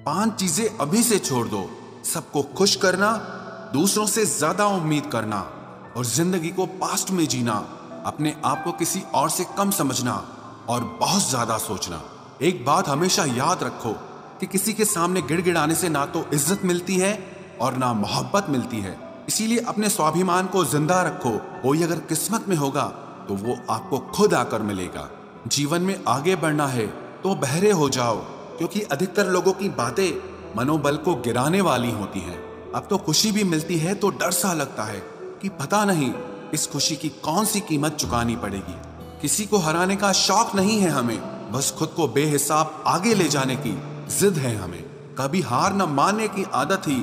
5 चीजें अभी से छोड़ दो। सबको खुश करना, दूसरों से ज्यादा उम्मीद करना और जिंदगी को पास्ट में जीना, अपने आप को किसी और से कम समझना और बहुत ज्यादा सोचना। एक बात हमेशा याद रखो कि किसी के सामने गिड़गिड़ाने से ना तो इज्जत मिलती है और ना मोहब्बत मिलती है। इसीलिए अपने स्वाभिमान को जिंदा रखो। कोई अगर किस्मत में होगा तो वो आपको खुद आकर मिलेगा। जीवन में आगे बढ़ना है तो बहरे हो जाओ, क्योंकि अधिकतर लोगों की बातें मनोबल को गिराने वाली होती हैं। अब तो खुशी भी मिलती है तो डर सा लगता है कि पता नहीं इस खुशी की कौन सी कीमत चुकानी पड़ेगी। किसी को हराने का शौक नहीं है हमें, बस खुद को बेहिसाब आगे ले जाने की जिद है हमें। कभी हार न मानने की आदत ही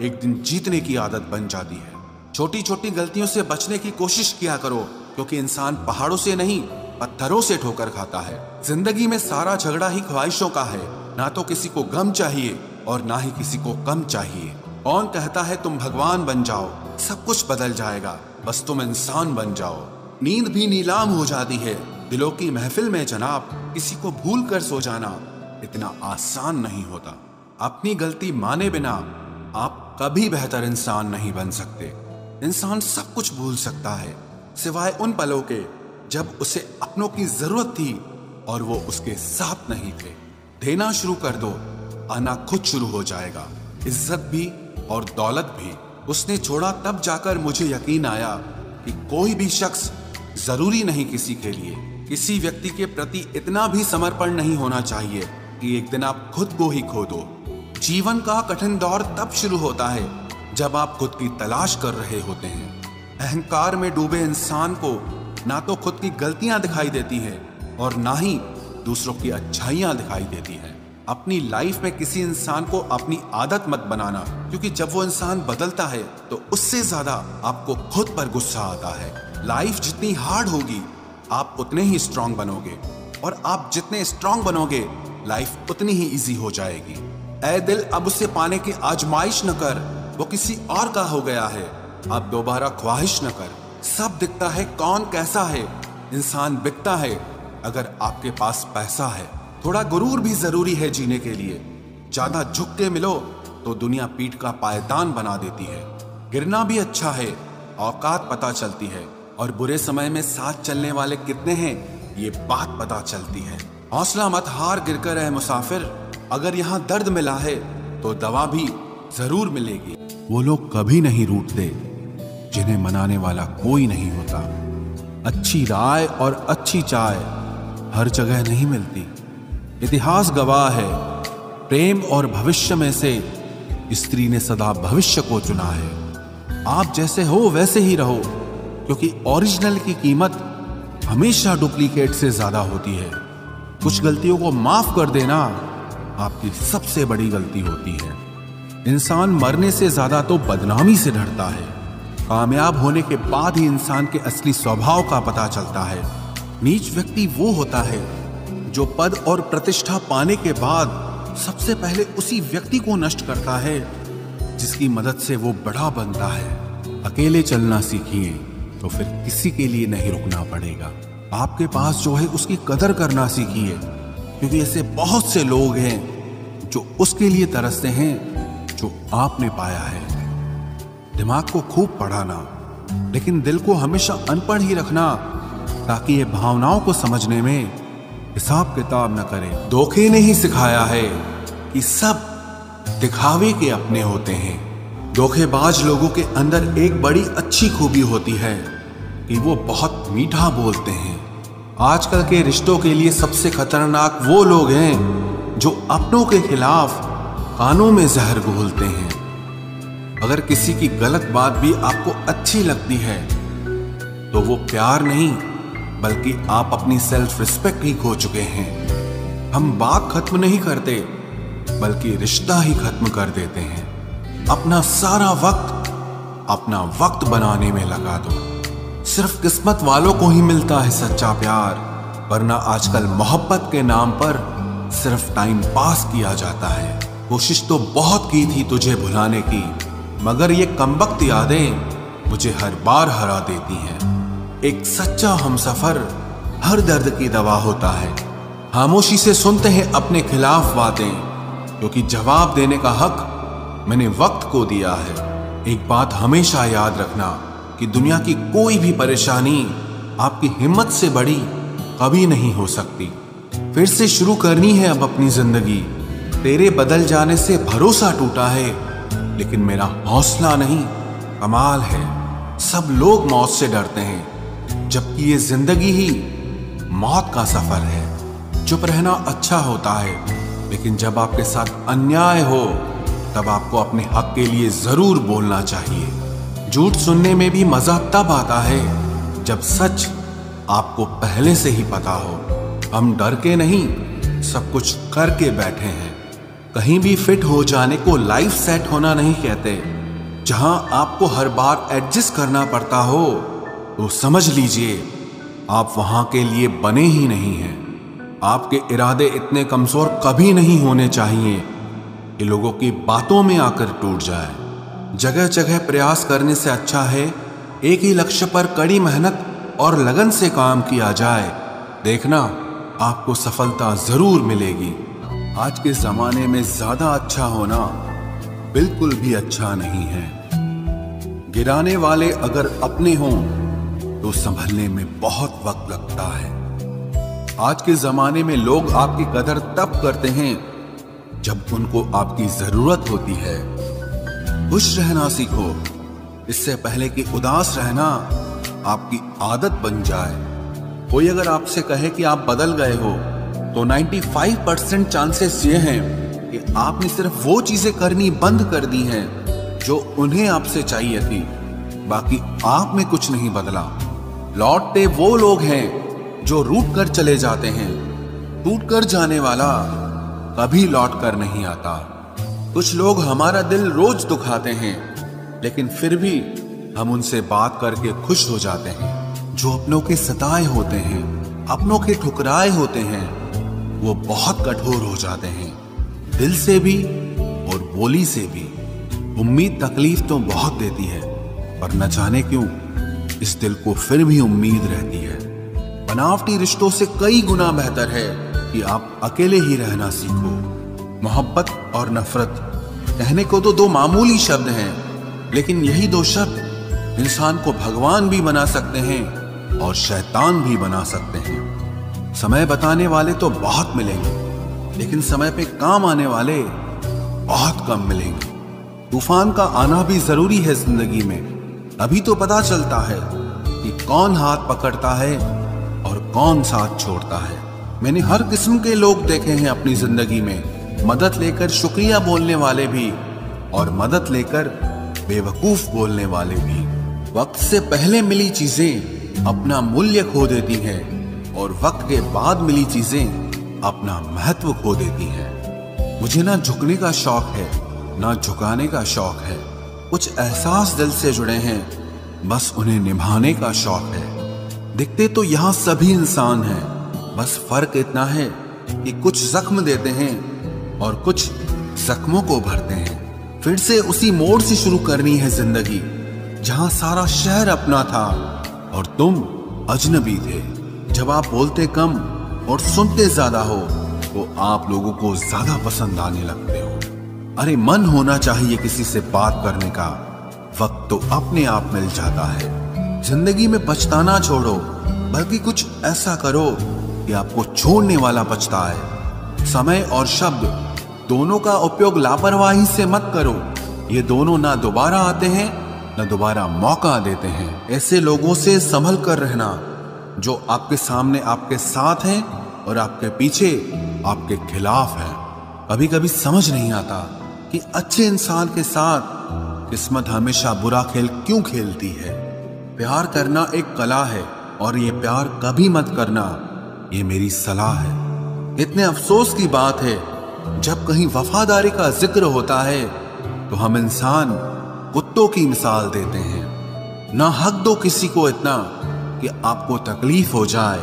एक दिन जीतने की आदत बन जाती है। छोटी छोटी गलतियों से बचने की कोशिश किया करो, क्योंकि इंसान पहाड़ों से नहीं पत्थरों से ठोकर खाता है। जिंदगी में सारा झगड़ा ही ख्वाहिशों का है। ना तो किसी को गम चाहिए और ना ही किसी को कम चाहिए। कौन कहता है तुम भगवान बन जाओ, सब कुछ बदल जाएगा, बस तुम इंसान बन जाओ। नींद भी नीलाम हो जाती है दिलों की महफिल में जनाब। किसी को भूल कर सो जाना इतना आसान नहीं होता। अपनी गलती माने बिना आप कभी बेहतर इंसान नहीं बन सकते। इंसान सब कुछ भूल सकता है सिवाय उन पलों के जब उसे अपनों की जरूरत थी और वो उसके साथ नहीं थे। देना शुरू कर दो, आना खुद शुरू हो जाएगा। इज्जत भी और दौलत भी उसने छोड़ा, तब जाकर मुझे यकीन आया कि कोई भी शख्स जरूरी नहीं किसी के लिए। किसी व्यक्ति के प्रति इतना भी समर्पण नहीं होना चाहिए कि एक दिन आप खुद को ही खो दो। जीवन का कठिन दौर तब शुरू होता है जब आप खुद की तलाश कर रहे होते हैं। अहंकार में डूबे इंसान को ना तो खुद की गलतियां दिखाई देती हैं और ना ही दूसरों की अच्छाइयां दिखाई देती हैं। अपनी लाइफ में किसी इंसान को अपनी आदत मत बनाना, क्योंकि जब वो इंसान बदलता है तो उससे ज्यादा आपको खुद पर गुस्सा आता है। लाइफ जितनी हार्ड होगी आप उतने ही स्ट्रांग बनोगे, और आप जितने स्ट्रांग बनोगे लाइफ उतनी ही इजी हो जाएगी। ऐ दिल अब उसे पाने की आजमाइश न कर, वो किसी और का हो गया है, अब दोबारा ख्वाहिश न कर। सब दिखता है कौन कैसा है, इंसान बिकता है अगर आपके पास पैसा है। थोड़ा गुरूर भी जरूरी है जीने के लिए। ज्यादा झुक के मिलो तो दुनिया पीठ का पायदान बना देती है। गिरना भी अच्छा है, औकात पता चलती है, और बुरे समय में साथ चलने वाले कितने हैं ये बात पता चलती है। हौसला मत हार गिरकर है मुसाफिर, अगर यहाँ दर्द मिला है तो दवा भी जरूर मिलेगी। वो लोग कभी नहीं रूठते जिन्हें मनाने वाला कोई नहीं होता। अच्छी राय और अच्छी चाय हर जगह नहीं मिलती। इतिहास गवाह है, प्रेम और भविष्य में से स्त्री ने सदा भविष्य को चुना है। आप जैसे हो वैसे ही रहो, क्योंकि ओरिजिनल की कीमत हमेशा डुप्लीकेट से ज्यादा होती है। कुछ गलतियों को माफ कर देना आपकी सबसे बड़ी गलती होती है। इंसान मरने से ज्यादा तो बदनामी से डरता है। कामयाब होने के बाद ही इंसान के असली स्वभाव का पता चलता है। नीच व्यक्ति वो होता है जो पद और प्रतिष्ठा पाने के बाद सबसे पहले उसी व्यक्ति को नष्ट करता है जिसकी मदद से वो बड़ा बनता है। अकेले चलना सीखिए तो फिर किसी के लिए नहीं रुकना पड़ेगा। आपके पास जो है उसकी कदर करना सीखिए, क्योंकि ऐसे बहुत से लोग हैं जो उसके लिए तरसते हैं जो आपने पाया है। दिमाग को खूब पढ़ाना, लेकिन दिल को हमेशा अनपढ़ ही रखना, ताकि ये भावनाओं को समझने में हिसाब किताब न करे। धोखे ने ही सिखाया है कि सब दिखावे के अपने होते हैं। धोखेबाज लोगों के अंदर एक बड़ी अच्छी खूबी होती है कि वो बहुत मीठा बोलते हैं। आजकल के रिश्तों के लिए सबसे खतरनाक वो लोग हैं जो अपनों के खिलाफ कानों में जहर घोलते हैं। अगर किसी की गलत बात भी आपको अच्छी लगती है तो वो प्यार नहीं, बल्कि आप अपनी सेल्फ रिस्पेक्ट ही खो चुके हैं। हम बात खत्म नहीं करते, बल्कि रिश्ता ही खत्म कर देते हैं। अपना सारा अपना वक्त बनाने में लगा दो। सिर्फ किस्मत वालों को ही मिलता है सच्चा प्यार, वरना आजकल मोहब्बत के नाम पर सिर्फ टाइम पास किया जाता है। कोशिश तो बहुत की थी तुझे भुलाने की, मगर ये कमबख्त यादें मुझे हर बार हरा देती हैं। एक सच्चा हमसफर हर दर्द की दवा होता है। खामोशी से सुनते हैं अपने खिलाफ बातें, क्योंकि जवाब देने का हक मैंने वक्त को दिया है। एक बात हमेशा याद रखना कि दुनिया की कोई भी परेशानी आपकी हिम्मत से बड़ी कभी नहीं हो सकती। फिर से शुरू करनी है अब अपनी जिंदगी। तेरे बदल जाने से भरोसा टूटा है, लेकिन मेरा हौसला नहीं, कमाल है। सब लोग मौत से डरते हैं, जबकि ये जिंदगी ही मौत का सफर है। चुप रहना अच्छा होता है, लेकिन जब आपके साथ अन्याय हो तब आपको अपने हक के लिए जरूर बोलना चाहिए। झूठ सुनने में भी मजा तब आता है जब सच आपको पहले से ही पता हो। हम डर के नहीं, सब कुछ करके बैठे हैं। कहीं भी फिट हो जाने को लाइफ सेट होना नहीं कहते। जहां आपको हर बार एडजस्ट करना पड़ता हो तो समझ लीजिए आप वहां के लिए बने ही नहीं हैं। आपके इरादे इतने कमजोर कभी नहीं होने चाहिए कि लोगों की बातों में आकर टूट जाए। जगह जगह प्रयास करने से अच्छा है एक ही लक्ष्य पर कड़ी मेहनत और लगन से काम किया जाए। देखना आपको सफलता जरूर मिलेगी। आज के जमाने में ज्यादा अच्छा होना बिल्कुल भी अच्छा नहीं है। गिराने वाले अगर अपने हों तो संभलने में बहुत वक्त लगता है। आज के जमाने में लोग आपकी कदर तब करते हैं जब उनको आपकी जरूरत होती है। खुश रहना सीखो, इससे पहले कि उदास रहना आपकी आदत बन जाए। कोई अगर आपसे कहे कि आप बदल गए हो तो 95% चांसेस ये हैं कि आपने सिर्फ वो चीजें करनी बंद कर दी हैं जो उन्हें आपसे चाहिए थी। बाकी आप में कुछ नहीं बदला। लौटते वो लोग हैं जो रूठ कर चले जाते हैं। टूट कर जाने वाला कभी लौट कर नहीं आता। कुछ लोग हमारा दिल रोज दुखाते हैं, लेकिन फिर भी हम उनसे बात करके खुश हो जाते हैं। जो अपनों के सताए होते हैं, अपनों के ठुकराए होते हैं, वो बहुत कठोर हो जाते हैं, दिल से भी और बोली से भी। उम्मीद तकलीफ तो बहुत देती है, पर न जाने क्यों इस दिल को फिर भी उम्मीद रहती है। बनावटी रिश्तों से कई गुना बेहतर है कि आप अकेले ही रहना सीखो। मोहब्बत और नफरत कहने को तो दो मामूली शब्द हैं, लेकिन यही दो शब्द इंसान को भगवान भी बना सकते हैं और शैतान भी बना सकते हैं। समय बताने वाले तो बहुत मिलेंगे, लेकिन समय पे काम आने वाले बहुत कम मिलेंगे। तूफान का आना भी जरूरी है जिंदगी में, अभी तो पता चलता है कि कौन हाथ पकड़ता है और कौन साथ छोड़ता है। मैंने हर किस्म के लोग देखे हैं अपनी जिंदगी में, मदद लेकर शुक्रिया बोलने वाले भी और मदद लेकर बेवकूफ बोलने वाले भी। वक्त से पहले मिली चीजें अपना मूल्य खो देती हैं और वक्त के बाद मिली चीजें अपना महत्व खो देती हैं। मुझे ना झुकने का शौक है, ना झुकाने का शौक है। कुछ एहसास दिल से जुड़े हैं, बस उन्हें निभाने का शौक है। दिखते तो यहाँ सभी इंसान हैं, बस फर्क इतना है कि कुछ जख्म देते हैं और कुछ जख्मों को भरते हैं। फिर से उसी मोड़ से शुरू करनी है जिंदगी, जहां सारा शहर अपना था और तुम अजनबी थे। जब आप बोलते कम और सुनते ज्यादा हो तो आप लोगों को ज्यादा पसंद आने लगते हो। अरे मन होना चाहिए किसी से बात करने का, वक्त तो अपने आप मिल जाता है। जिंदगी में पछताना छोड़ो, बल्कि कुछ ऐसा करो कि आपको छोड़ने वाला पछताए। समय और शब्द दोनों का उपयोग लापरवाही से मत करो। ये दोनों ना दोबारा आते हैं ना दोबारा मौका देते हैं। ऐसे लोगों से संभल कर रहना जो आपके सामने आपके साथ हैं और आपके पीछे आपके खिलाफ हैं। कभी कभी समझ नहीं आता कि अच्छे इंसान के साथ किस्मत हमेशा बुरा खेल क्यों खेलती है। प्यार करना एक कला है और ये प्यार कभी मत करना, ये मेरी सलाह है। इतने अफसोस की बात है, जब कहीं वफादारी का जिक्र होता है तो हम इंसान कुत्तों की मिसाल देते हैं। ना हक दो किसी को इतना कि आपको तकलीफ हो जाए,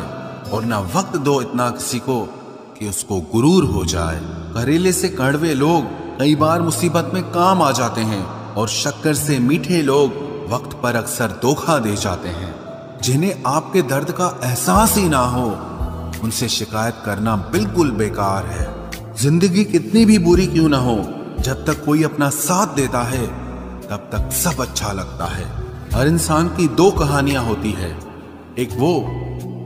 और ना वक्त दो इतना किसी को कि उसको गुरूर हो जाए। करेले से कड़वे लोग कई बार मुसीबत में काम आ जाते हैं, और शक्कर से मीठे लोग वक्त पर अक्सर धोखा दे जाते हैं। जिन्हें आपके दर्द का एहसास ही ना हो, उनसे शिकायत करना बिल्कुल बेकार है। जिंदगी कितनी भी बुरी क्यों ना हो, जब तक कोई अपना साथ देता है तब तक सब अच्छा लगता है। हर इंसान की दो कहानियां होती है, एक वो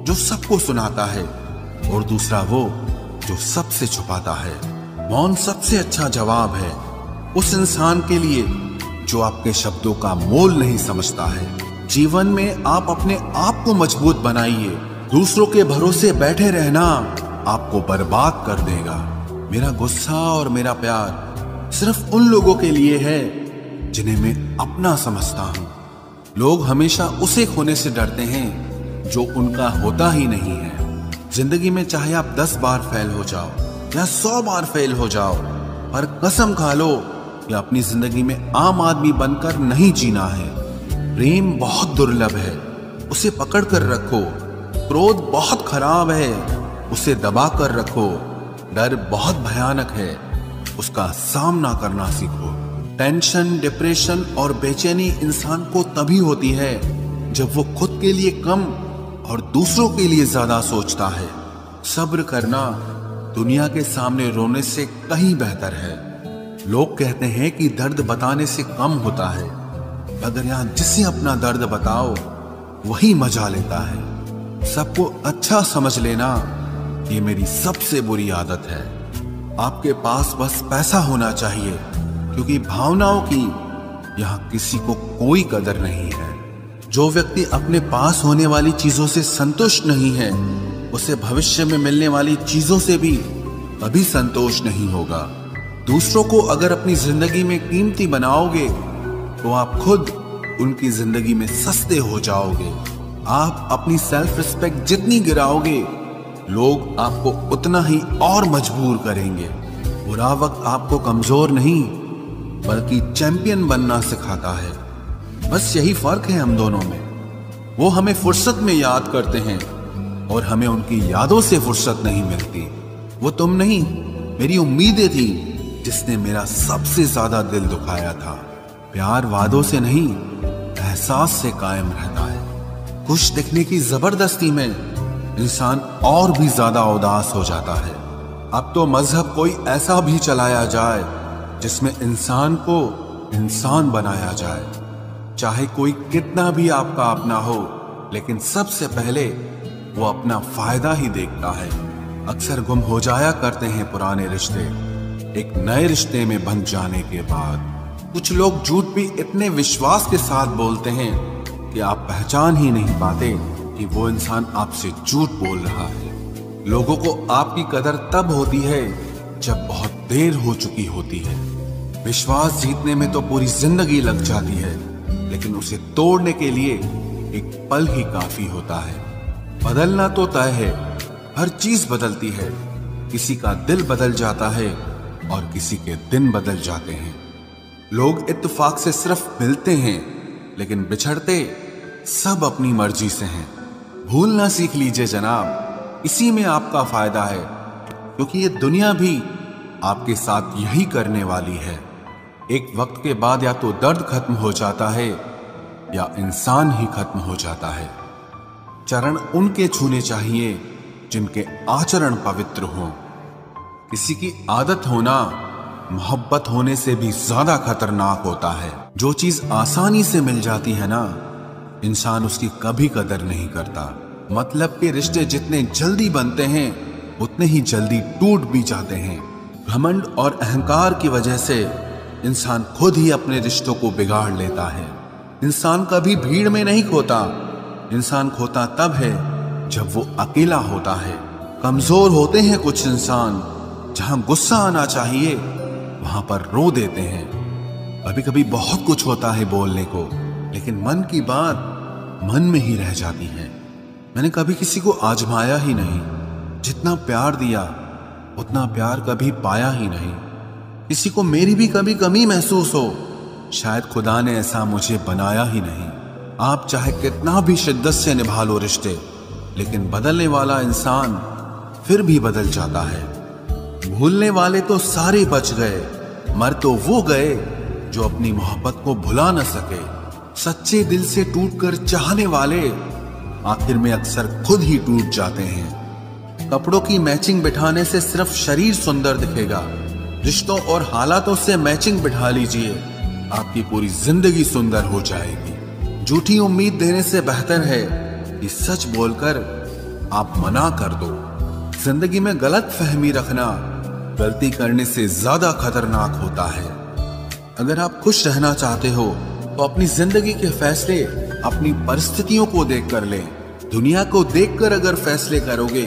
जो सबको सुनाता है और दूसरा वो जो सबसे छुपाता है। मौन सबसे अच्छा जवाब है उस इंसान के लिए जो आपके शब्दों का मोल नहीं समझता है। जीवन में आप अपने आप को मजबूत बनाइए, दूसरों के भरोसे बैठे रहना आपको बर्बाद कर देगा। मेरा गुस्सा और मेरा प्यार सिर्फ उन लोगों के लिए है जिन्हें मैं अपना समझता हूं। लोग हमेशा उसे खोने से डरते हैं जो उनका होता ही नहीं है। जिंदगी में चाहे आप 10 बार फेल हो जाओ या 100 बार फेल हो जाओ, पर कसम खा लो कि अपनी जिंदगी में आम आदमी बनकर नहीं जीना है। प्रेम बहुत दुर्लभ है, उसे पकड़ कर रखो। क्रोध बहुत खराब है, उसे दबा कर रखो। डर बहुत भयानक है, उसका सामना करना सीखो। टेंशन, डिप्रेशन और बेचैनी इंसान को तभी होती है जब वो खुद के लिए कम और दूसरों के लिए ज्यादा सोचता है। सब्र करना दुनिया के सामने रोने से कहीं बेहतर है। लोग कहते हैं कि दर्द बताने से कम होता है, अगर यहां जिसे अपना दर्द बताओ वही मजा लेता है। सबको अच्छा समझ लेना ये मेरी सबसे बुरी आदत है। आपके पास बस पैसा होना चाहिए, क्योंकि भावनाओं की यहां किसी को कोई कदर नहीं है। जो व्यक्ति अपने पास होने वाली चीजों से संतुष्ट नहीं है, उसे भविष्य में मिलने वाली चीजों से भी कभी संतोष नहीं होगा। दूसरों को अगर अपनी जिंदगी में कीमती बनाओगे तो आप खुद उनकी जिंदगी में सस्ते हो जाओगे। आप अपनी सेल्फ रिस्पेक्ट जितनी गिराओगे, लोग आपको उतना ही और मजबूर करेंगे। बुरा वक्त आपको कमजोर नहीं बल्कि चैंपियन बनना सिखाता है। बस यही फर्क है हम दोनों में। वो हमें फुर्सत में याद करते हैं और हमें उनकी यादों से फुर्सत नहीं मिलती। वो तुम नहीं, मेरी उम्मीदें थी जिसने मेरा सबसे ज्यादा दिल दुखाया था। प्यार वादों से नहीं, एहसास से कायम रहता है। खुश दिखने की जबरदस्ती में इंसान और भी ज्यादा उदास हो जाता है। अब तो मजहब कोई ऐसा भी चलाया जाए जिसमें इंसान को इंसान बनाया जाए। चाहे कोई कितना भी आपका अपना हो, लेकिन सबसे पहले वो अपना फायदा ही देखता है। अक्सर गुम हो जाया करते हैं पुराने रिश्ते एक नए रिश्ते में बंध जाने के बाद। कुछ लोग झूठ भी इतने विश्वास के साथ बोलते हैं कि आप पहचान ही नहीं पाते कि वो इंसान आपसे झूठ बोल रहा है। लोगों को आपकी कदर तब होती है जब बहुत देर हो चुकी होती है। विश्वास जीतने में तो पूरी जिंदगी लग जाती है, लेकिन उसे तोड़ने के लिए एक पल ही काफी होता है। बदलना तो तय है, हर चीज बदलती है। किसी का दिल बदल जाता है और किसी के दिन बदल जाते हैं। लोग इत्तेफाक से सिर्फ मिलते हैं, लेकिन बिछड़ते सब अपनी मर्जी से हैं। भूलना सीख लीजिए जनाब, इसी में आपका फायदा है, क्योंकि ये दुनिया भी आपके साथ यही करने वाली है। एक वक्त के बाद या तो दर्द खत्म हो जाता है या इंसान ही खत्म हो जाता है। चरण उनके छूने चाहिए जिनके आचरण पवित्र हों। किसी की आदत होना मोहब्बत होने से भी ज्यादा खतरनाक होता है। जो चीज आसानी से मिल जाती है ना, इंसान उसकी कभी कदर नहीं करता। मतलब के रिश्ते जितने जल्दी बनते हैं उतने ही जल्दी टूट भी जाते हैं। घमंड और अहंकार की वजह से इंसान खुद ही अपने रिश्तों को बिगाड़ लेता है। इंसान कभी भीड़ में नहीं खोता, इंसान खोता तब है जब वो अकेला होता है। कमजोर होते हैं कुछ इंसान, जहां गुस्सा आना चाहिए वहां पर रो देते हैं। कभी कभी बहुत कुछ होता है बोलने को, लेकिन मन की बात मन में ही रह जाती है। मैंने कभी किसी को आजमाया ही नहीं, जितना प्यार दिया उतना प्यार कभी पाया ही नहीं। किसी को मेरी भी कभी कमी महसूस हो, शायद खुदा ने ऐसा मुझे बनाया ही नहीं। आप चाहे कितना भी शिद्दत से निभा लो रिश्ते, लेकिन बदलने वाला इंसान फिर भी बदल जाता है। भूलने वाले तो सारे बच गए, मर तो वो गए जो अपनी मोहब्बत को भुला न सके। सच्चे दिल से टूटकर चाहने वाले आखिर में अक्सर खुद ही टूट जाते हैं। कपड़ों की मैचिंग बिठाने से सिर्फ शरीर सुंदर दिखेगा। रिश्तों और हालातों से मैचिंग बिठा लीजिए, आपकी पूरी जिंदगी सुंदर हो जाएगी। झूठी उम्मीद देने से बेहतर है कि सच बोलकर आप मना कर दो। जिंदगी में गलत फहमी रखना गलती करने से ज्यादा खतरनाक होता है। अगर आप खुश रहना चाहते हो तो अपनी जिंदगी के फैसले अपनी परिस्थितियों को देखकर लें। दुनिया को देखकर अगर फैसले करोगे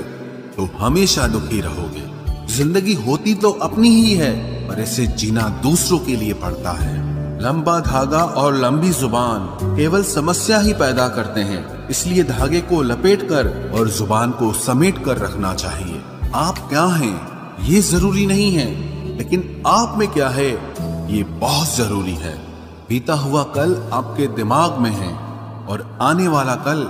तो हमेशा दुखी रहोगे। जिंदगी होती तो अपनी ही है, पर इसे जीना दूसरों के लिए पड़ता है। लंबा धागा और लंबी जुबान केवल समस्या ही पैदा करते हैं, इसलिए धागे को लपेटकर और जुबान को समेट कर रखना चाहिए। आप क्या हैं ये जरूरी नहीं है, लेकिन आप में क्या है ये बहुत जरूरी है। बीता हुआ कल आपके दिमाग में है और आने वाला कल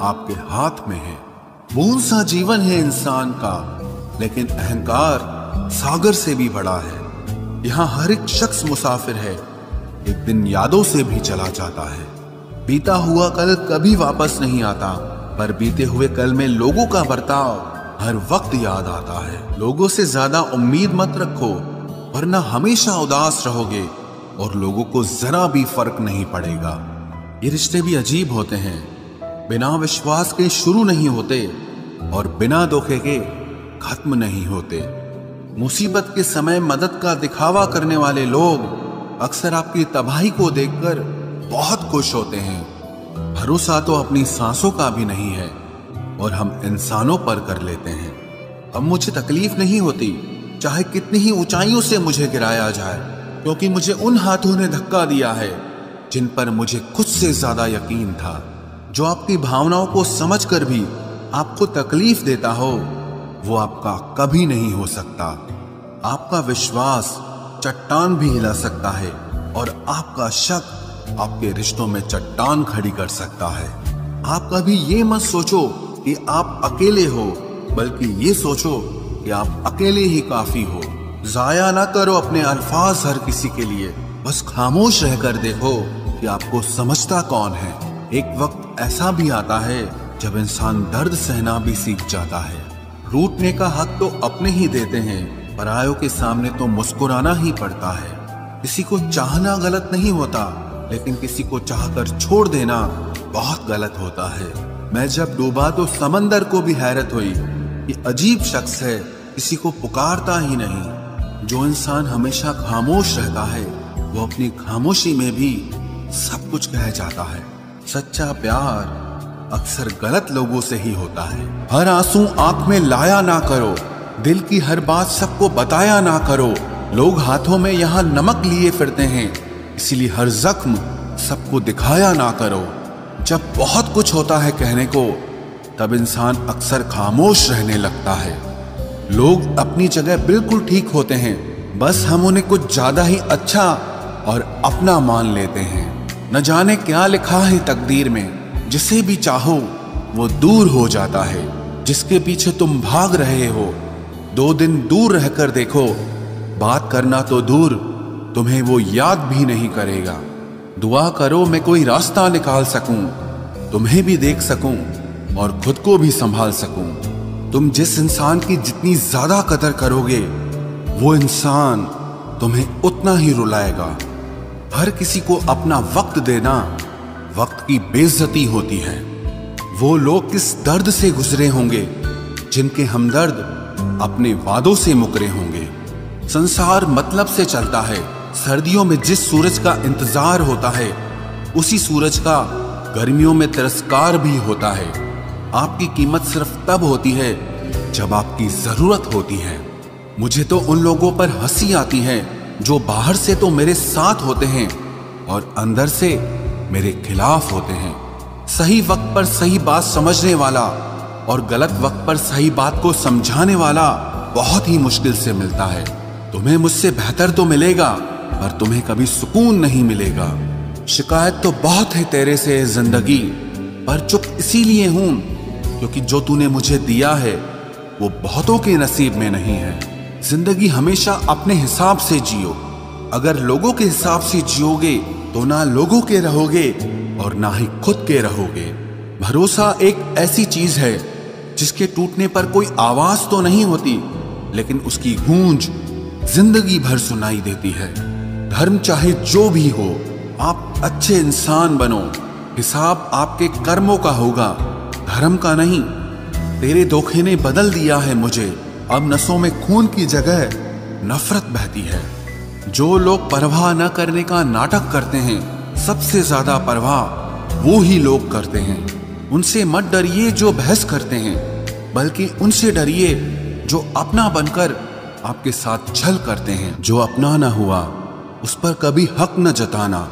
आपके हाथ में है। बूंद सा जीवन है इंसान का, लेकिन अहंकार सागर से भी बड़ा है। यहाँ हर एक शख्स मुसाफिर है, एक दिन यादों से भी चला जाता है। बीता हुआ कल कभी वापस नहीं आता, पर बीते हुए कल में लोगों का बर्ताव हर वक्त याद आता है। लोगों से ज्यादा उम्मीद मत रखो, वरना हमेशा उदास रहोगे और लोगों को जरा भी फर्क नहीं पड़ेगा। ये रिश्ते भी अजीब होते हैं, बिना विश्वास के शुरू नहीं होते और बिना धोखे के खत्म नहीं होते। मुसीबत के समय मदद का दिखावा करने वाले लोग अक्सर आपकी तबाही को देखकर बहुत खुश होते हैं। भरोसा तो अपनी सांसों का भी नहीं है और हम इंसानों पर कर लेते हैं। अब मुझे तकलीफ नहीं होती चाहे कितनी ही ऊंचाइयों से मुझे गिराया जाए, क्योंकि मुझे उन हाथों ने धक्का दिया है जिन पर मुझे खुद से ज्यादा यकीन था। जो आपकी भावनाओं को समझकर भी आपको तकलीफ देता हो, वो आपका कभी नहीं हो सकता। आपका विश्वास चट्टान भी हिला सकता है और आपका शक आपके रिश्तों में चट्टान खड़ी कर सकता है। आप कभी ये मत सोचो कि आप अकेले हो, बल्कि ये सोचो कि आप अकेले ही काफी हो। जाया ना करो अपने अल्फाज हर किसी के लिए, बस खामोश रहकर देखो कि आपको समझता कौन है। एक वक्त ऐसा भी आता है जब इंसान दर्द सहना भी सीख जाता है। रूठने का हक तो अपने ही देते हैं, परायों के सामने तो मुस्कुराना ही पड़ता है। किसी को चाहना गलत नहीं होता, लेकिन किसी को चाहकर छोड़ देना बहुत गलत होता है। मैं जब डूबा तो समंदर को भी हैरत हुई, ये अजीब शख्स है, किसी को पुकारता ही नहीं। जो इंसान हमेशा खामोश रहता है, वो अपनी खामोशी में भी सब कुछ कह जाता है। सच्चा प्यार अक्सर गलत लोगों से ही होता है। हर आंसू आंख में लाया ना करो, दिल की हर बात सबको बताया ना करो। लोग हाथों में यहाँ नमक लिए फिरते हैं, इसीलिए हर जख्म सबको दिखाया ना करो। जब बहुत कुछ होता है कहने को, तब इंसान अक्सर खामोश रहने लगता है। लोग अपनी जगह बिल्कुल ठीक होते हैं, बस हम उन्हें कुछ ज्यादा ही अच्छा और अपना मान लेते हैं। न जाने क्या लिखा है तकदीर में, जिसे भी चाहो वो दूर हो जाता है। जिसके पीछे तुम भाग रहे हो, 2 दिन दूर रहकर देखो, बात करना तो दूर, तुम्हें वो याद भी नहीं करेगा। दुआ करो मैं कोई रास्ता निकाल सकूं, तुम्हें भी देख सकूं और खुद को भी संभाल सकूं। तुम जिस इंसान की जितनी ज्यादा कदर करोगे, वो इंसान तुम्हें उतना ही रुलाएगा। हर किसी को अपना वक्त देना वक्त की बेइज्जती होती है। वो लोग किस दर्द से गुजरे होंगे जिनके हमदर्द अपने वादों से मुकरे होंगे। संसार मतलब से चलता है। सर्दियों में जिस सूरज का इंतजार होता है, उसी सूरज का गर्मियों में तिरस्कार भी होता है। आपकी कीमत सिर्फ तब होती है जब आपकी जरूरत होती है। मुझे तो उन लोगों पर हंसी आती है जो बाहर से तो मेरे साथ होते हैं और अंदर से मेरे खिलाफ होते हैं। सही वक्त पर सही बात समझने वाला और गलत वक्त पर सही बात को समझाने वाला बहुत ही मुश्किल से मिलता है। तुम्हें मुझसे बेहतर तो मिलेगा, पर तुम्हें कभी सुकून नहीं मिलेगा। शिकायत तो बहुत है तेरे से जिंदगी, पर चुप इसीलिए हूं क्योंकि जो तूने मुझे दिया है वो बहुतों के नसीब में नहीं है। जिंदगी हमेशा अपने हिसाब से जियो। अगर लोगों के हिसाब से जियोगे तो ना लोगों के रहोगे और ना ही खुद के रहोगे। भरोसा एक ऐसी चीज है जिसके टूटने पर कोई आवाज तो नहीं होती, लेकिन उसकी गूंज जिंदगी भर सुनाई देती है। धर्म चाहे जो भी हो, आप अच्छे इंसान बनो। हिसाब आपके कर्मों का होगा, धर्म का नहीं। तेरे धोखे ने बदल दिया है मुझे, अब नसों में खून की जगह नफरत बहती है। जो लोग परवाह न करने का नाटक करते हैं, सबसे ज्यादा परवाह वो ही लोग करते हैं। उनसे मत डरिए जो बहस करते हैं, बल्कि उनसे डरिए जो अपना बनकर आपके साथ छल करते हैं। जो अपना ना हुआ उस पर कभी हक न जताना,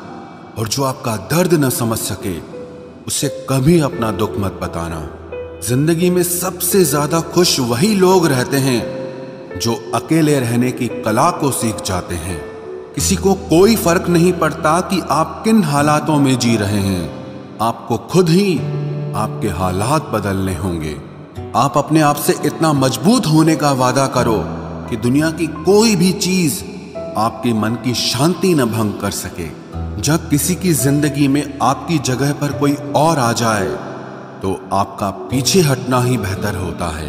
और जो आपका दर्द न समझ सके उसे कभी अपना दुख मत बताना। जिंदगी में सबसे ज्यादा खुश वही लोग रहते हैं जो अकेले रहने की कला को सीख जाते हैं। किसी को कोई फर्क नहीं पड़ता कि आप किन हालातों में जी रहे हैं, आपको खुद ही आपके हालात बदलने होंगे। आप अपने आप से इतना मजबूत होने का वादा करो कि दुनिया की कोई भी चीज आपके मन की शांति न भंग कर सके। जब किसी की जिंदगी में आपकी जगह पर कोई और आ जाए तो आपका पीछे हटना ही बेहतर होता है।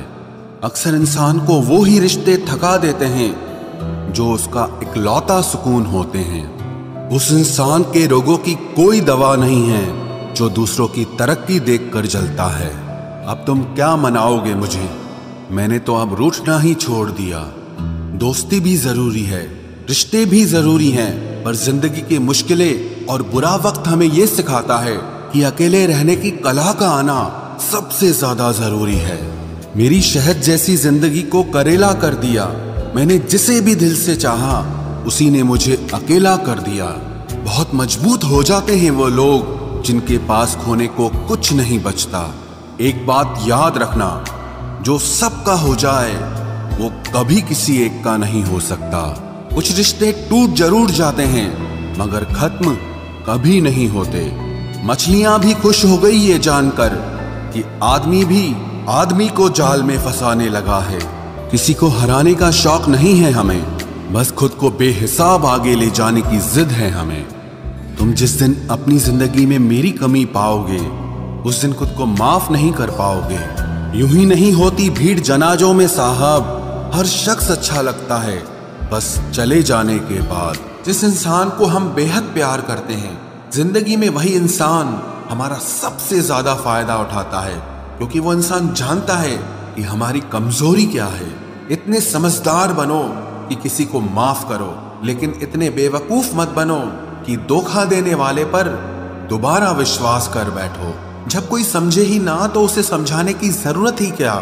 अक्सर इंसान को वो ही रिश्ते थका देते हैं जो उसका इकलौता सुकून होते हैं। उस इंसान के रोगों की कोई दवा नहीं है जो दूसरों की तरक्की देखकर जलता है। अब तुम क्या मनाओगे मुझे? मैंने तो अब रूठना ही छोड़ दिया। दोस्ती भी जरूरी है, रिश्ते भी जरूरी हैं, पर जिंदगी की मुश्किलें और बुरा वक्त हमें यह सिखाता है कि अकेले रहने की कला का आना सबसे ज्यादा जरूरी है। मेरी शहद जैसी जिंदगी को करेला कर दिया। मैंने जिसे भी दिल से चाहा उसी ने मुझे अकेला कर दिया। बहुत मजबूत हो जाते हैं वो लोग जिनके पास खोने को कुछ नहीं बचता। एक बात याद रखना, जो सबका हो जाए वो कभी किसी एक का नहीं हो सकता। कुछ रिश्ते टूट जरूर जाते हैं मगर खत्म कभी नहीं होते। मछलियां भी खुश हो गई ये जानकर कि आदमी भी आदमी को जाल में फंसाने लगा है। किसी को हराने का शौक नहीं है हमें, बस खुद को बेहिसाब आगे ले जाने की जिद है हमें। तुम जिस दिन अपनी जिंदगी में मेरी कमी पाओगे उस दिन खुद को माफ नहीं कर पाओगे। यूं ही नहीं होती भीड़ जनाजों में साहब, हर शख्स अच्छा लगता है बस चले जाने के बाद। जिस इंसान को हम बेहद प्यार करते हैं, जिंदगी में वही इंसान हमारा सबसे ज्यादा फायदा उठाता है, क्योंकि वो इंसान जानता है कि हमारी कमजोरी क्या है। इतने समझदार बनो कि किसी को माफ करो, लेकिन इतने बेवकूफ मत बनो कि धोखा देने वाले पर दोबारा विश्वास कर बैठो। जब कोई समझे ही ना तो उसे समझाने की जरूरत ही क्या?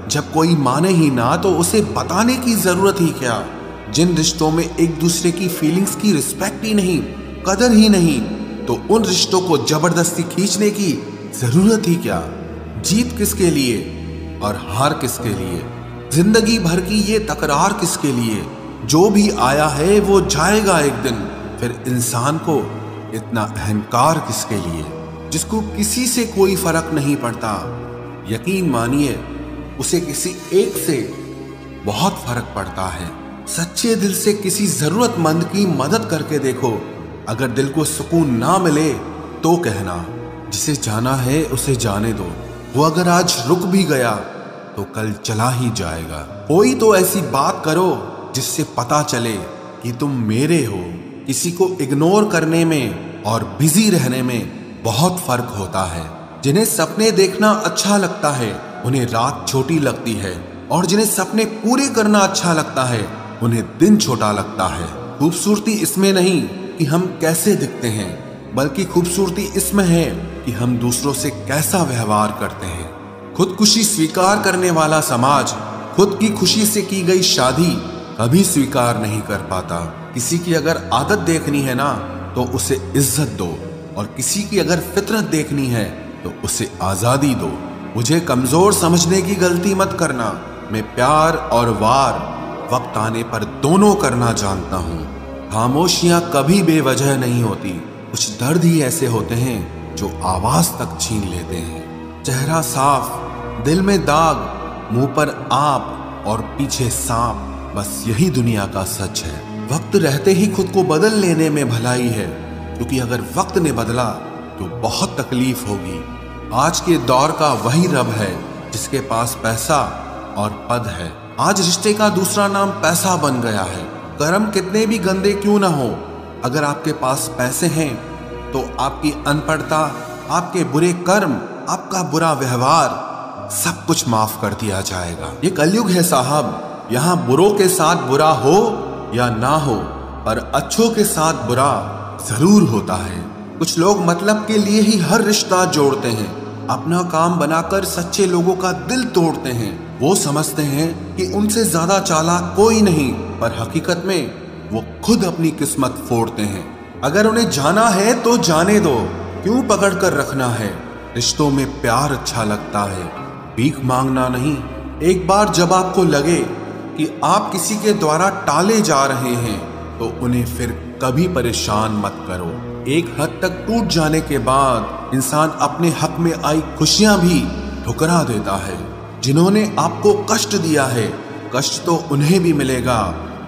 जब कोई माने ही ना तो उसे बताने की जरूरत ही क्या? जिन रिश्तों में एक दूसरे की फीलिंग्स की रिस्पेक्ट ही नहीं, कदर ही नहीं, तो उन रिश्तों को जबरदस्ती खींचने की जरूरत ही क्या? जीत किसके लिए और हार किसके लिए? जिंदगी भर की ये तकरार किसके लिए? जो भी आया है वो जाएगा एक दिन। फिर इंसान को इतना अहंकार किसके लिए, जिसको किसी से कोई फर्क नहीं पड़ता? यकीन मानिए उसे किसी एक से बहुत फर्क पड़ता है। सच्चे दिल से किसी जरूरतमंद की मदद करके देखो। अगर दिल को सुकून ना मिले तो कहना, जिसे जाना है उसे जाने दो। वो अगर आज रुक भी गया तो कल चला ही जाएगा। कोई तो ऐसी बात करो जिससे पता चले कि तुम मेरे हो। किसी को इग्नोर करने में और बिजी रहने में बहुत फर्क होता है। जिन्हें सपने देखना अच्छा लगता है उन्हें रात छोटी लगती है, और जिन्हें सपने पूरे करना अच्छा लगता है उन्हें दिन छोटा लगता है। खूबसूरती इसमें नहीं कि हम कैसे दिखते हैं, बल्कि खूबसूरती इसमें है कि हम दूसरों से कैसा व्यवहार करते हैं। खुदकुशी स्वीकार करने वाला समाज खुद की खुशी से की गई शादी कभी स्वीकार नहीं कर पाता। किसी की अगर आदत देखनी है ना तो उसे इज्जत दो, और किसी की अगर फितरत देखनी है तो उसे आजादी दो। मुझे कमजोर समझने की गलती मत करना। मैं प्यार और वार वक्त आने पर दोनों करना जानता हूँ। खामोशियां कभी बेवजह नहीं होती। कुछ दर्द ही ऐसे होते हैं जो आवाज तक छीन लेते हैं। चेहरा साफ, दिल में दाग, मुंह पर आप और पीछे सांप, बस यही दुनिया का सच है। वक्त रहते ही खुद को बदल लेने में भलाई है, क्योंकि अगर वक्त ने बदला तो बहुत तकलीफ होगी। आज के दौर का वही रब है जिसके पास पैसा और पद है। आज रिश्ते का दूसरा नाम पैसा बन गया है। कर्म कितने भी गंदे क्यों ना हो, अगर आपके पास पैसे हैं तो आपकी अनपढ़ता, आपके बुरे कर्म, आपका बुरा व्यवहार सब कुछ माफ कर दिया जाएगा। ये कलयुग है साहब, यहाँ बुरों के साथ बुरा हो या ना हो, पर अच्छों के साथ बुरा जरूर होता है। कुछ लोग मतलब के लिए ही हर रिश्ता जोड़ते हैं, अपना काम बनाकर सच्चे लोगों का दिल तोड़ते हैं। वो समझते हैं कि उनसे ज्यादा चालाक कोई नहीं, पर हकीकत में वो खुद अपनी किस्मत फोड़ते हैं। अगर उन्हें जाना है तो जाने दो, क्यों पकड़ कर रखना है। रिश्तों में प्यार अच्छा लगता है, भीख मांगना नहीं। एक बार जब आपको लगे कि आप किसी के द्वारा टाले जा रहे हैं तो उन्हें फिर कभी परेशान मत करो। एक हद तक टूट जाने के बाद इंसान अपने हक में आई खुशियां भी ठुकरा देता है। जिन्होंने आपको कष्ट दिया है, कष्ट तो उन्हें भी मिलेगा,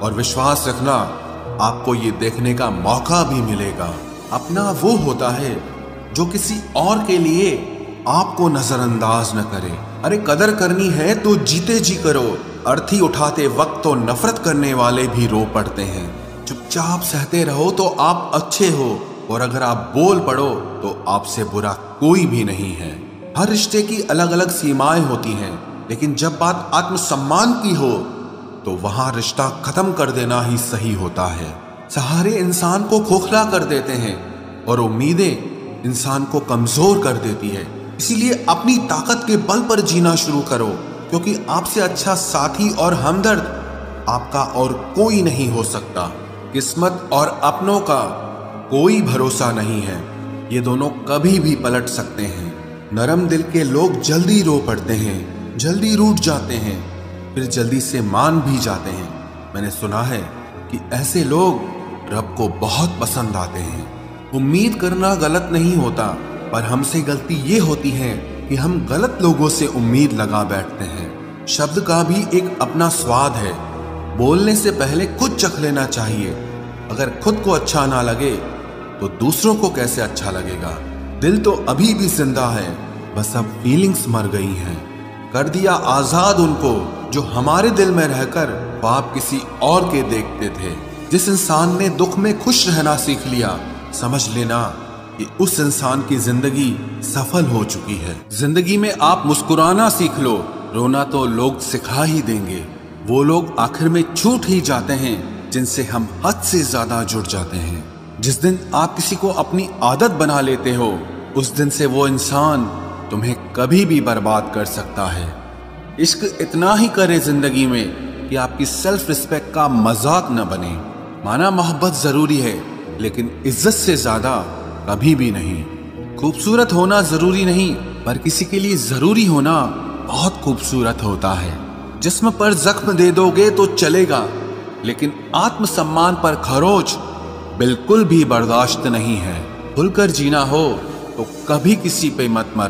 और विश्वास रखना आपको ये देखने का मौका भी मिलेगा। अपना वो होता है जो किसी और के लिए आपको नजरअंदाज न करे। अरे कदर करनी है तो जीते जी करो, अर्थी उठाते वक्त तो नफरत करने वाले भी रो पड़ते हैं। चुपचाप सहते रहो तो आप अच्छे हो, और अगर आप बोल पड़ो तो आपसे बुरा कोई भी नहीं है। हर रिश्ते की अलग अलग सीमाएं होती हैं, लेकिन जब बात आत्मसम्मान की हो तो वहां रिश्ता खत्म कर देना ही सही होता है। सहारे इंसान को खोखला कर देते हैं और उम्मीदें इंसान को कमजोर कर देती है। इसीलिए अपनी ताकत के बल पर जीना शुरू करो, क्योंकि आपसे अच्छा साथी और हमदर्द आपका और कोई नहीं हो सकता। किस्मत और अपनों का कोई भरोसा नहीं है, ये दोनों कभी भी पलट सकते हैं। नरम दिल के लोग जल्दी रो पड़ते हैं, जल्दी रूठ जाते हैं, फिर जल्दी से मान भी जाते हैं। मैंने सुना है कि ऐसे लोग रब को बहुत पसंद आते हैं। उम्मीद करना गलत नहीं होता, पर हमसे गलती ये होती है कि हम गलत लोगों से उम्मीद लगा बैठते हैं। शब्द का भी एक अपना स्वाद है, बोलने से पहले खुद चख लेना चाहिए। अगर खुद को अच्छा ना लगे तो दूसरों को कैसे अच्छा लगेगा। दिल तो अभी भी जिंदा है, बस अब फीलिंग्स मर गई हैं। कर दिया आजाद उनको जो हमारे दिल में रहकर ख्वाब किसी और के देखते थे। जिस इंसान ने दुख में खुश रहना सीख लिया, समझ लेना कि उस इंसान की जिंदगी सफल हो चुकी है। जिंदगी में आप मुस्कुराना सीख लो, रोना तो लोग सिखा ही देंगे। वो लोग आखिर में छूट ही जाते हैं जिनसे हम हद से ज्यादा जुड़ जाते हैं। जिस दिन आप किसी को अपनी आदत बना लेते हो, उस दिन से वो इंसान तुम्हें कभी भी बर्बाद कर सकता है। इश्क इतना ही करे जिंदगी में कि आपकी सेल्फ रिस्पेक्ट का मजाक न बने। माना मोहब्बत जरूरी है, लेकिन इज्जत से ज्यादा कभी भी नहीं। खूबसूरत होना जरूरी नहीं, पर किसी के लिए जरूरी होना बहुत खूबसूरत होता है। जिस्म पर जख्म दे दोगे तो चलेगा, लेकिन आत्मसम्मान पर खरोच बिल्कुल भी बर्दाश्त नहीं है। खुलकर जीना हो तो कभी किसी पे मत मर।